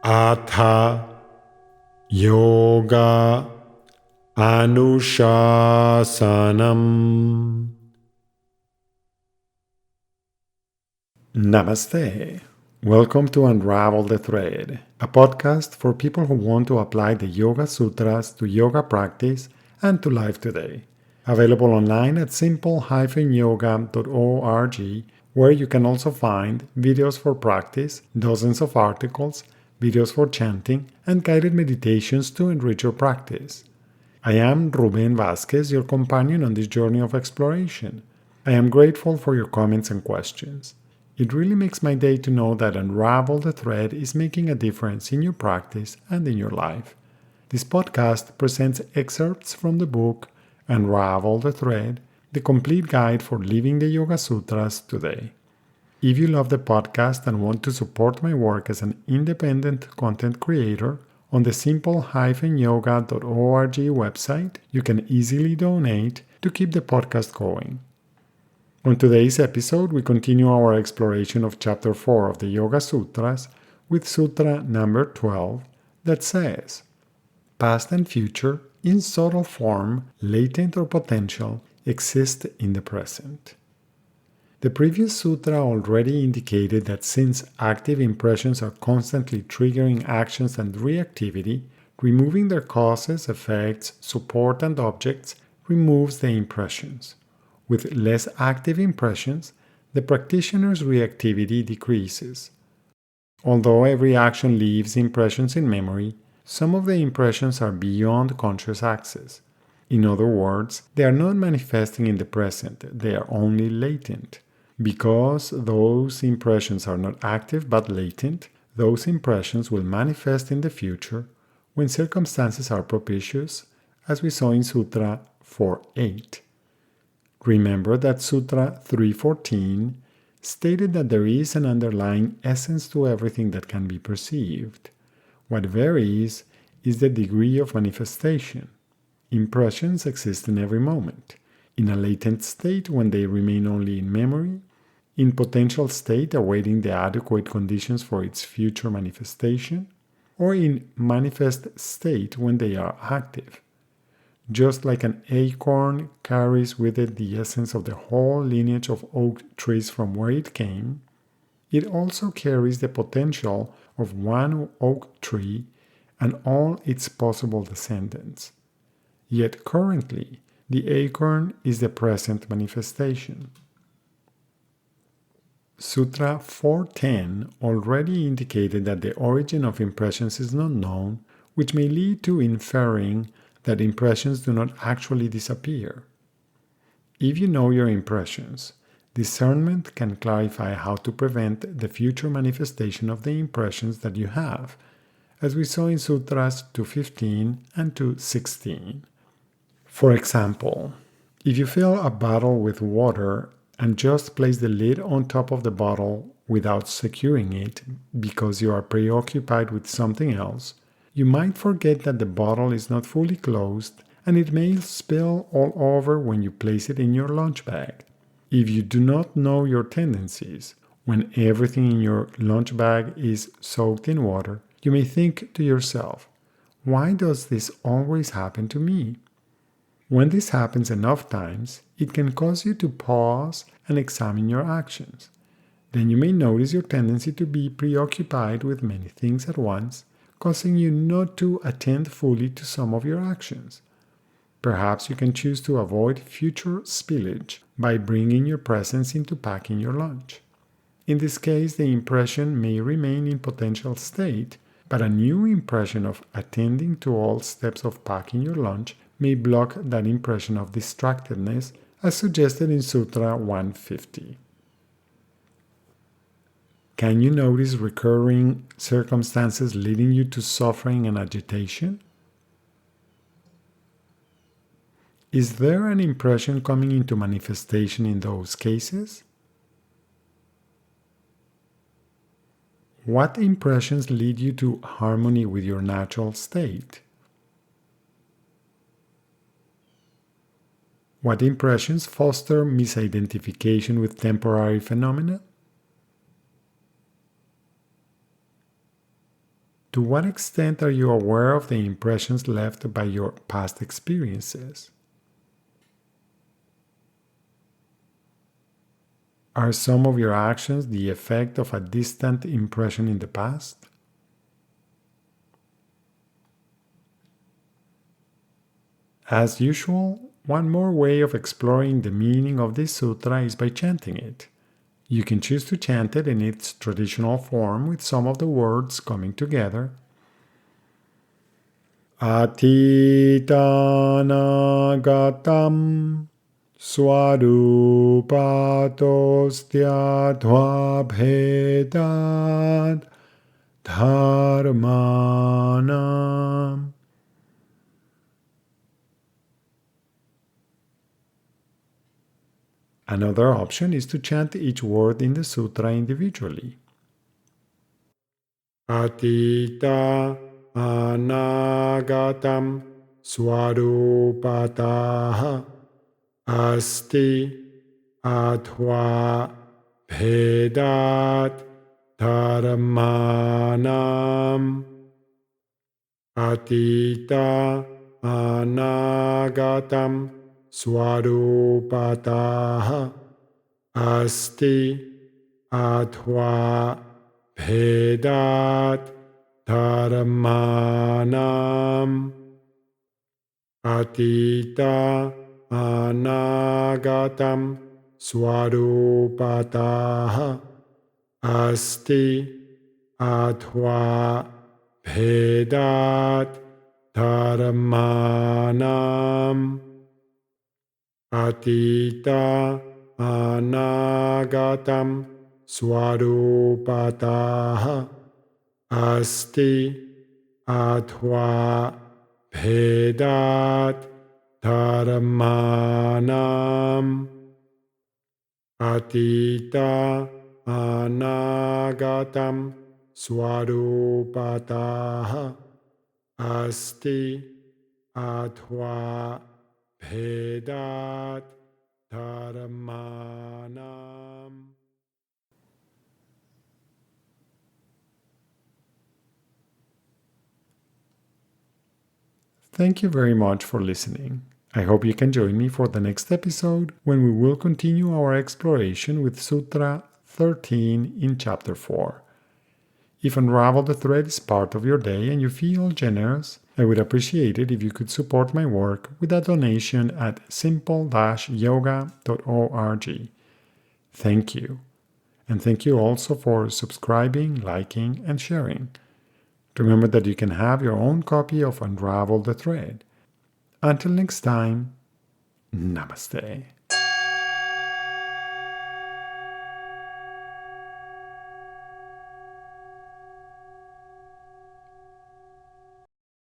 Atha Yoga Anushasanam. Namaste. Welcome to Unravel the Thread, a podcast for people who want to apply the Yoga Sutras to yoga practice and to life today. Available online at simple-yoga.org, where you can also find videos for practice, dozens of articles, videos for chanting, and guided meditations to enrich your practice. I am Ruben Vasquez, your companion on this journey of exploration. I am grateful for your comments and questions. It really makes my day to know that Unravel the Thread is making a difference in your practice and in your life. This podcast presents excerpts from the book Unravel the Thread, the complete guide for living the Yoga Sutras today. If you love the podcast and want to support my work as an independent content creator, on the simple-yoga.org website, you can easily donate to keep the podcast going. On today's episode, we continue our exploration of Chapter 4 of the Yoga Sutras with Sutra number 12 that says, "Past and future, in subtle form, latent or potential, exist in the present." The previous sutra already indicated that since active impressions are constantly triggering actions and reactivity, removing their causes, effects, support, and objects removes the impressions. With less active impressions, the practitioner's reactivity decreases. Although every action leaves impressions in memory, some of the impressions are beyond conscious access. In other words, they are not manifesting in the present, they are only latent. Because those impressions are not active but latent, those impressions will manifest in the future when circumstances are propitious, as we saw in Sutra 4.8. Remember that Sutra 3.14 stated that there is an underlying essence to everything that can be perceived. What varies is the degree of manifestation. Impressions exist in every moment, in a latent state when they remain only in memory, in potential state awaiting the adequate conditions for its future manifestation, or in manifest state when they are active. Just like an acorn carries with it the essence of the whole lineage of oak trees from where it came, it also carries the potential of one oak tree and all its possible descendants. Yet currently, the acorn is the present manifestation. Sutra 4.10 already indicated that the origin of impressions is not known, which may lead to inferring that impressions do not actually disappear. If you know your impressions, discernment can clarify how to prevent the future manifestation of the impressions that you have, as we saw in Sutras 2.15 and 2.16. For example, if you fill a bottle with water and just place the lid on top of the bottle without securing it because you are preoccupied with something else, you might forget that the bottle is not fully closed and it may spill all over when you place it in your lunch bag. If you do not know your tendencies, when everything in your lunch bag is soaked in water, you may think to yourself, "Why does this always happen to me?" When this happens enough times, it can cause you to pause and examine your actions. Then you may notice your tendency to be preoccupied with many things at once, causing you not to attend fully to some of your actions. Perhaps you can choose to avoid future spillage by bringing your presence into packing your lunch. In this case, the impression may remain in potential state, but a new impression of attending to all steps of packing your lunch may block that impression of distractedness, as suggested in Sutra 150. Can you notice recurring circumstances leading you to suffering and agitation? Is there an impression coming into manifestation in those cases? What impressions lead you to harmony with your natural state? What impressions foster misidentification with temporary phenomena? To To what extent are you aware of the impressions left by your past experiences? Are some of your actions the effect of a distant impression in the past? As usual, one more way of exploring the meaning of this sutra is by chanting it. You can choose to chant it in its traditional form with some of the words coming together. Atitanagatam swarupatostyadvabhedat dharmanam. Another option is to chant each word in the sutra individually. Atita anagatam swarupataha asti athva bhedat dharmanam. Atita anagatam swarupataha asti athva bhedat dharmanam. Atita anagatam swarupataha asti athva bhedat dharmanam. Atita anagatam swarupataha asti athva bhedat dharmanam. Atita anagatam swarupataha asti athva bhedat dharmanam. Thank you very much for listening. I hope you can join me for the next episode when we will continue our exploration with Sutra 13 in Chapter 4. If Unravel the Thread is part of your day and you feel generous, I would appreciate it if you could support my work with a donation at simple-yoga.org. Thank you. And thank you also for subscribing, liking, and sharing. Remember that you can have your own copy of Unravel the Thread. Until next time, Namaste.